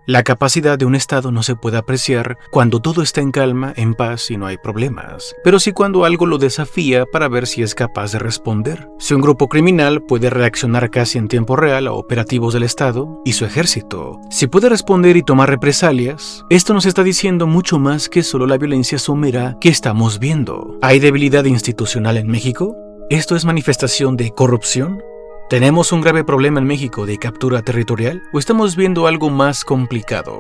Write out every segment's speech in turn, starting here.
La capacidad de un Estado no se puede apreciar cuando todo está en calma, en paz y no hay problemas, pero sí cuando algo lo desafía para ver si es capaz de responder. Si un grupo criminal puede reaccionar casi en tiempo real a operativos del Estado y su ejército, si puede responder y tomar represalias, esto nos está diciendo mucho más que solo la violencia somera que estamos viendo. ¿Hay debilidad institucional en México? ¿Esto es manifestación de corrupción? ¿Tenemos un grave problema en México de captura territorial o estamos viendo algo más complicado?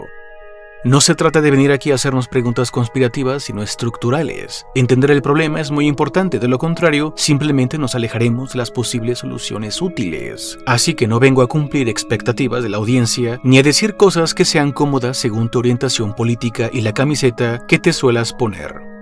No se trata de venir aquí a hacernos preguntas conspirativas, sino estructurales. Entender el problema es muy importante, de lo contrario, simplemente nos alejaremos de las posibles soluciones útiles. Así que no vengo a cumplir expectativas de la audiencia, ni a decir cosas que sean cómodas según tu orientación política y la camiseta que te suelas poner.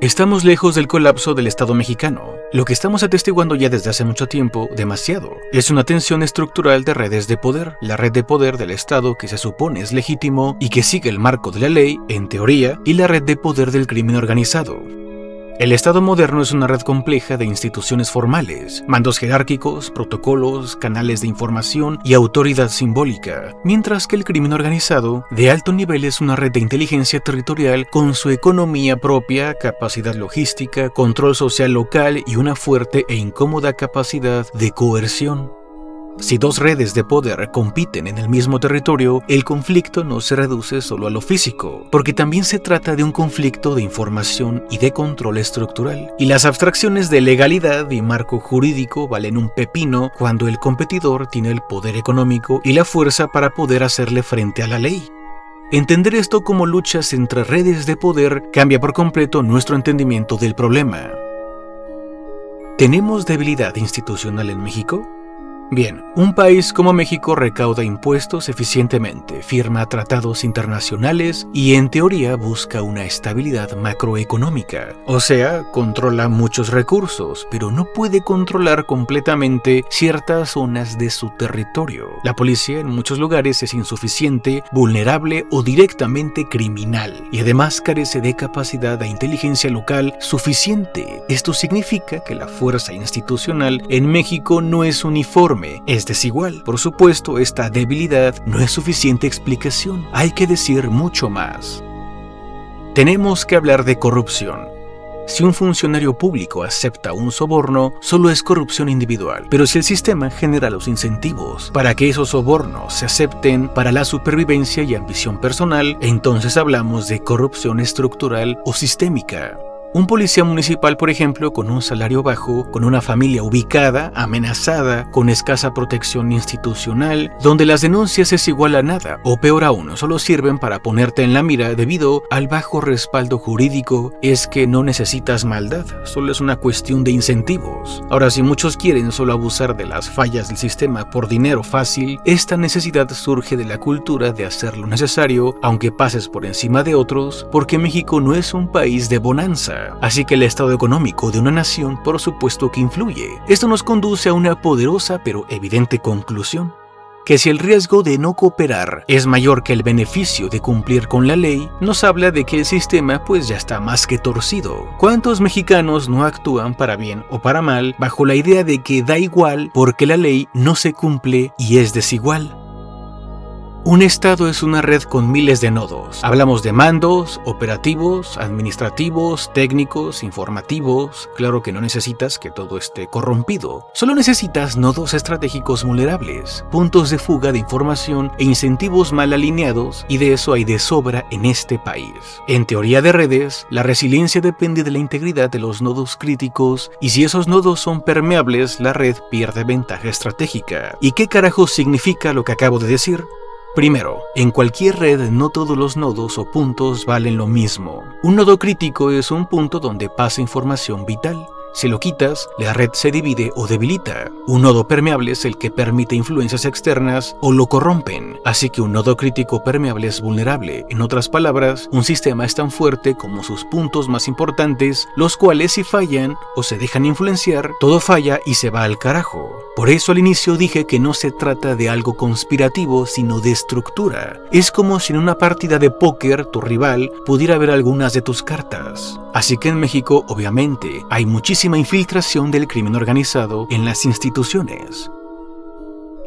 Estamos lejos del colapso del Estado mexicano. Lo que estamos atestiguando ya desde hace mucho tiempo, demasiado, es una tensión estructural de redes de poder. La red de poder del Estado que se supone es legítimo y que sigue el marco de la ley, en teoría, y la red de poder del crimen organizado. El Estado moderno es una red compleja de instituciones formales, mandos jerárquicos, protocolos, canales de información y autoridad simbólica, mientras que el crimen organizado de alto nivel es una red de inteligencia territorial con su economía propia, capacidad logística, control social local y una fuerte e incómoda capacidad de coerción. Si dos redes de poder compiten en el mismo territorio, el conflicto no se reduce solo a lo físico, porque también se trata de un conflicto de información y de control estructural. Y las abstracciones de legalidad y marco jurídico valen un pepino cuando el competidor tiene el poder económico y la fuerza para poder hacerle frente a la ley. Entender esto como luchas entre redes de poder cambia por completo nuestro entendimiento del problema. ¿Tenemos debilidad institucional en México? Bien, un país como México recauda impuestos eficientemente, firma tratados internacionales y en teoría busca una estabilidad macroeconómica. O sea, controla muchos recursos, pero no puede controlar completamente ciertas zonas de su territorio. La policía en muchos lugares es insuficiente, vulnerable o directamente criminal, y además carece de capacidad de inteligencia local suficiente. Esto significa que la fuerza institucional en México no es uniforme, es desigual. Por supuesto, esta debilidad no es suficiente explicación. Hay que decir mucho más. Tenemos que hablar de corrupción. Si un funcionario público acepta un soborno, solo es corrupción individual. Pero si el sistema genera los incentivos para que esos sobornos se acepten para la supervivencia y ambición personal, entonces hablamos de corrupción estructural o sistémica. Un policía municipal, por ejemplo, con un salario bajo, con una familia ubicada, amenazada, con escasa protección institucional, donde las denuncias es igual a nada, o peor aún, solo sirven para ponerte en la mira debido al bajo respaldo jurídico, es que no necesitas maldad, solo es una cuestión de incentivos. Ahora, si muchos quieren solo abusar de las fallas del sistema por dinero fácil, esta necesidad surge de la cultura de hacer lo necesario, aunque pases por encima de otros, porque México no es un país de bonanza. Así que el estado económico de una nación por supuesto que influye. Esto nos conduce a una poderosa pero evidente conclusión, que si el riesgo de no cooperar es mayor que el beneficio de cumplir con la ley, nos habla de que el sistema pues ya está más que torcido. ¿Cuántos mexicanos no actúan para bien o para mal bajo la idea de que da igual porque la ley no se cumple y es desigual? Un estado es una red con miles de nodos. Hablamos de mandos, operativos, administrativos, técnicos, informativos. Claro que no necesitas que todo esté corrompido. Solo necesitas nodos estratégicos vulnerables, puntos de fuga de información e incentivos mal alineados, y de eso hay de sobra en este país. En teoría de redes, la resiliencia depende de la integridad de los nodos críticos, y si esos nodos son permeables, la red pierde ventaja estratégica. ¿Y qué carajos significa lo que acabo de decir? Primero, en cualquier red no todos los nodos o puntos valen lo mismo. Un nodo crítico es un punto donde pasa información vital. Si lo quitas, la red se divide o debilita. Un nodo permeable es el que permite influencias externas o lo corrompen. Así que un nodo crítico permeable es vulnerable. En otras palabras, un sistema es tan fuerte como sus puntos más importantes, los cuales si fallan o se dejan influenciar, todo falla y se va al carajo. Por eso al inicio dije que no se trata de algo conspirativo, sino de estructura. Es como si en una partida de póker tu rival pudiera ver algunas de tus cartas. Así que en México, obviamente, hay muchísima infiltración del crimen organizado en las instituciones.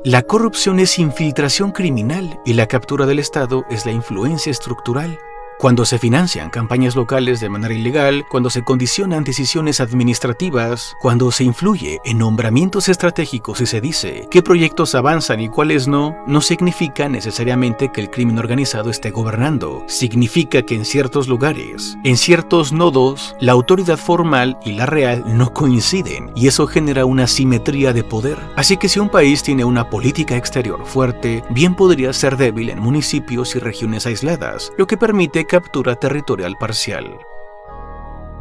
La corrupción es infiltración criminal y la captura del Estado es la influencia estructural. Cuando se financian campañas locales de manera ilegal, cuando se condicionan decisiones administrativas, cuando se influye en nombramientos estratégicos y se dice qué proyectos avanzan y cuáles no, no significa necesariamente que el crimen organizado esté gobernando. Significa que en ciertos lugares, en ciertos nodos, la autoridad formal y la real no coinciden y eso genera una asimetría de poder. Así que si un país tiene una política exterior fuerte, bien podría ser débil en municipios y regiones aisladas, lo que permite captura territorial parcial.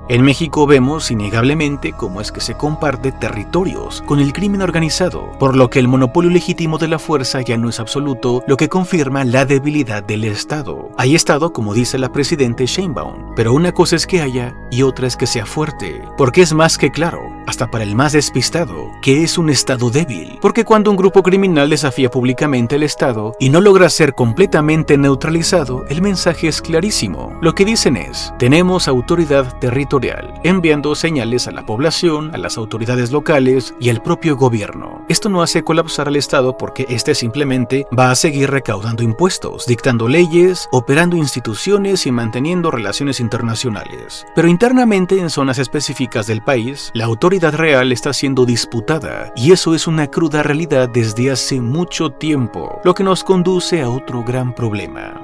En México vemos innegablemente cómo es que se comparte territorios con el crimen organizado, por lo que el monopolio legítimo de la fuerza ya no es absoluto, lo que confirma la debilidad del Estado. Hay Estado, como dice la presidenta Sheinbaum, pero una cosa es que haya y otra es que sea fuerte, porque es más que claro, hasta para el más despistado, que es un Estado débil, porque cuando un grupo criminal desafía públicamente al Estado y no logra ser completamente neutralizado, el mensaje es clarísimo. Lo que dicen es, tenemos autoridad territorial, enviando señales a la población, a las autoridades locales y al propio gobierno. Esto no hace colapsar al Estado porque este simplemente va a seguir recaudando impuestos, dictando leyes, operando instituciones y manteniendo relaciones internacionales. Pero internamente en zonas específicas del país, la autoridad real está siendo disputada y eso es una cruda realidad desde hace mucho tiempo, lo que nos conduce a otro gran problema.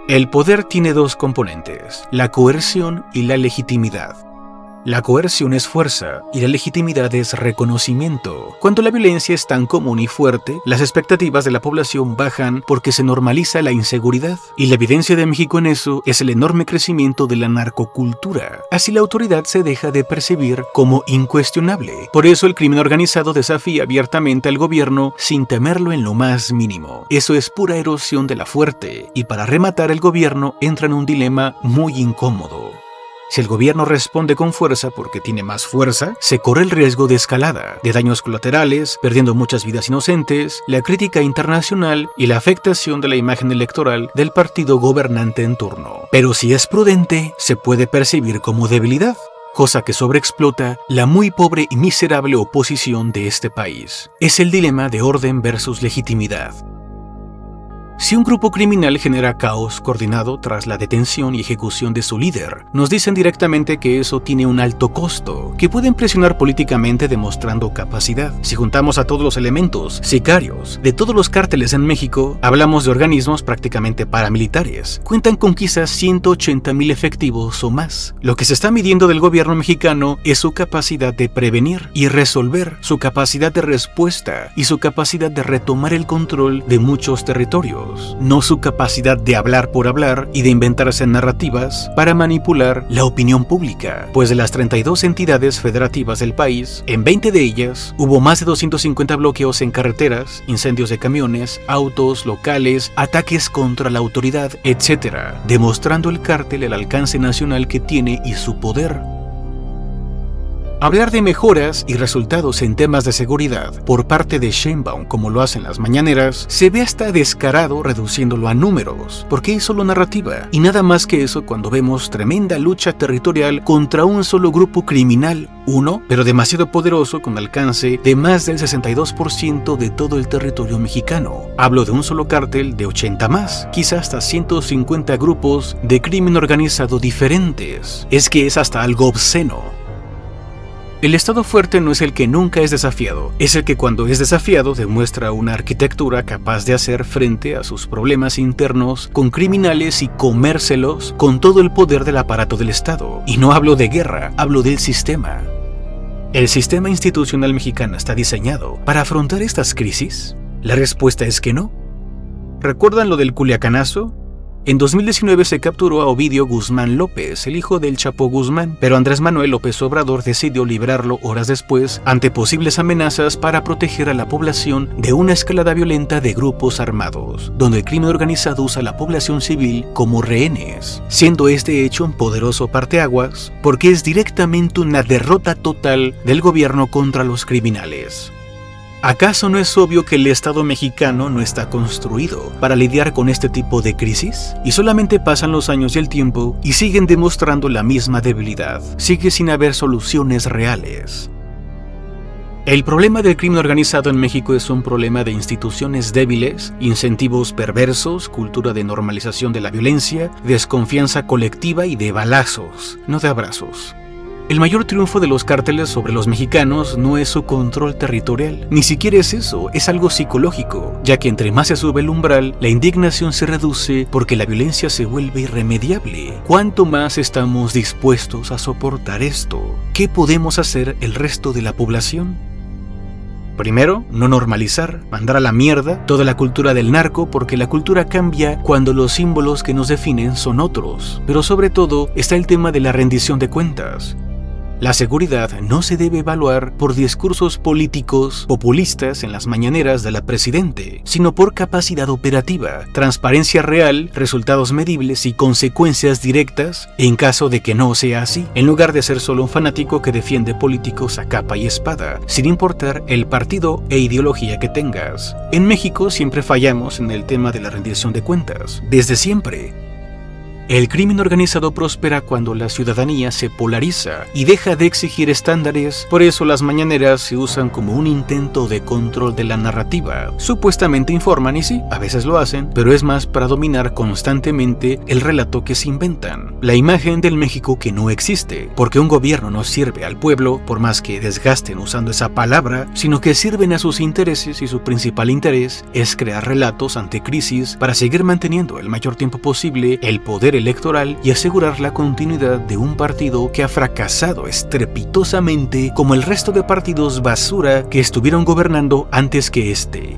El poder tiene dos componentes, la coerción y la legitimidad. La coerción es fuerza y la legitimidad es reconocimiento. Cuando la violencia es tan común y fuerte, las expectativas de la población bajan porque se normaliza la inseguridad. Y la evidencia de México en eso es el enorme crecimiento de la narcocultura. Así la autoridad se deja de percibir como incuestionable. Por eso el crimen organizado desafía abiertamente al gobierno sin temerlo en lo más mínimo. Eso es pura erosión de la fuerte. Y para rematar, el gobierno entra en un dilema muy incómodo. Si el gobierno responde con fuerza porque tiene más fuerza, se corre el riesgo de escalada, de daños colaterales, perdiendo muchas vidas inocentes, la crítica internacional y la afectación de la imagen electoral del partido gobernante en turno. Pero si es prudente, se puede percibir como debilidad, cosa que sobreexplota la muy pobre y miserable oposición de este país. Es el dilema de orden versus legitimidad. Si un grupo criminal genera caos coordinado tras la detención y ejecución de su líder, nos dicen directamente que eso tiene un alto costo, que pueden presionar políticamente demostrando capacidad. Si juntamos a todos los elementos, sicarios, de todos los cárteles en México, hablamos de organismos prácticamente paramilitares. Cuentan con quizás 180,000 efectivos o más. Lo que se está midiendo del gobierno mexicano es su capacidad de prevenir y resolver, su capacidad de respuesta y su capacidad de retomar el control de muchos territorios. No su capacidad de hablar por hablar y de inventarse narrativas para manipular la opinión pública, pues de las 32 entidades federativas del país, en 20 de ellas hubo más de 250 bloqueos en carreteras, incendios de camiones, autos, locales, ataques contra la autoridad, etc., demostrando el cártel el alcance nacional que tiene y su poder. Hablar de mejoras y resultados en temas de seguridad por parte de Sheinbaum, como lo hacen las mañaneras, se ve hasta descarado reduciéndolo a números, porque es solo narrativa, y nada más que eso cuando vemos tremenda lucha territorial contra un solo grupo criminal, uno, pero demasiado poderoso con alcance de más del 62% de todo el territorio mexicano. Hablo de un solo cártel de 80 más, quizás hasta 150 grupos de crimen organizado diferentes. Es que es hasta algo obsceno. El Estado fuerte no es el que nunca es desafiado, es el que cuando es desafiado demuestra una arquitectura capaz de hacer frente a sus problemas internos con criminales y comérselos con todo el poder del aparato del Estado. Y no hablo de guerra, hablo del sistema. ¿El sistema institucional mexicano está diseñado para afrontar estas crisis? La respuesta es que no. ¿Recuerdan lo del Culiacanazo? En 2019 se capturó a Ovidio Guzmán López, el hijo del Chapo Guzmán, pero Andrés Manuel López Obrador decidió liberarlo horas después ante posibles amenazas para proteger a la población de una escalada violenta de grupos armados, donde el crimen organizado usa a la población civil como rehenes, siendo este hecho un poderoso parteaguas porque es directamente una derrota total del gobierno contra los criminales. ¿Acaso no es obvio que el Estado mexicano no está construido para lidiar con este tipo de crisis? Y solamente pasan los años y el tiempo y siguen demostrando la misma debilidad. Sigue sin haber soluciones reales. El problema del crimen organizado en México es un problema de instituciones débiles, incentivos perversos, cultura de normalización de la violencia, desconfianza colectiva y de balazos, no de abrazos. El mayor triunfo de los cárteles sobre los mexicanos no es su control territorial, ni siquiera es eso, es algo psicológico, ya que entre más se sube el umbral, la indignación se reduce porque la violencia se vuelve irremediable. ¿Cuánto más estamos dispuestos a soportar esto? ¿Qué podemos hacer el resto de la población? Primero, no normalizar, mandar a la mierda toda la cultura del narco porque la cultura cambia cuando los símbolos que nos definen son otros. Pero sobre todo está el tema de la rendición de cuentas. La seguridad no se debe evaluar por discursos políticos populistas en las mañaneras de la presidente, sino por capacidad operativa, transparencia real, resultados medibles y consecuencias directas en caso de que no sea así, en lugar de ser solo un fanático que defiende políticos a capa y espada, sin importar el partido e ideología que tengas. En México siempre fallamos en el tema de la rendición de cuentas, desde siempre. El crimen organizado prospera cuando la ciudadanía se polariza y deja de exigir estándares, por eso las mañaneras se usan como un intento de control de la narrativa. Supuestamente informan y sí, a veces lo hacen, pero es más para dominar constantemente el relato que se inventan. La imagen del México que no existe, porque un gobierno no sirve al pueblo, por más que desgasten usando esa palabra, sino que sirven a sus intereses y su principal interés es crear relatos ante crisis para seguir manteniendo el mayor tiempo posible el poder electoral y asegurar la continuidad de un partido que ha fracasado estrepitosamente como el resto de partidos basura que estuvieron gobernando antes que este.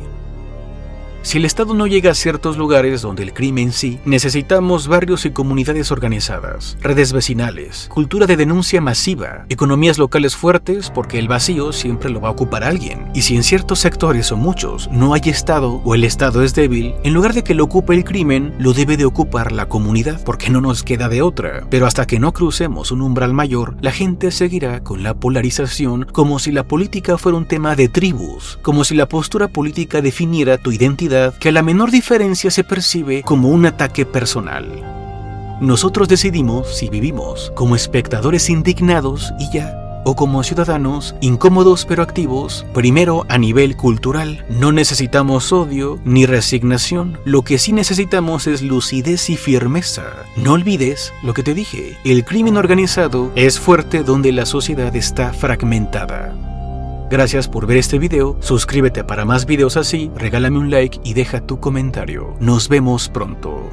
Si el Estado no llega a ciertos lugares donde el crimen sí, necesitamos barrios y comunidades organizadas, redes vecinales, cultura de denuncia masiva, economías locales fuertes porque el vacío siempre lo va a ocupar alguien. Y si en ciertos sectores o muchos no hay Estado o el Estado es débil, en lugar de que lo ocupe el crimen, lo debe de ocupar la comunidad porque no nos queda de otra. Pero hasta que no crucemos un umbral mayor, la gente seguirá con la polarización como si la política fuera un tema de tribus, como si la postura política definiera tu identidad, que a la menor diferencia se percibe como un ataque personal. Nosotros decidimos si vivimos como espectadores indignados y ya, o como ciudadanos incómodos pero activos. Primero, a nivel cultural, no necesitamos odio ni resignación, lo que sí necesitamos es lucidez y firmeza. No olvides lo que te dije, el crimen organizado es fuerte donde la sociedad está fragmentada. Gracias por ver este video, suscríbete para más videos así, regálame un like y deja tu comentario. Nos vemos pronto.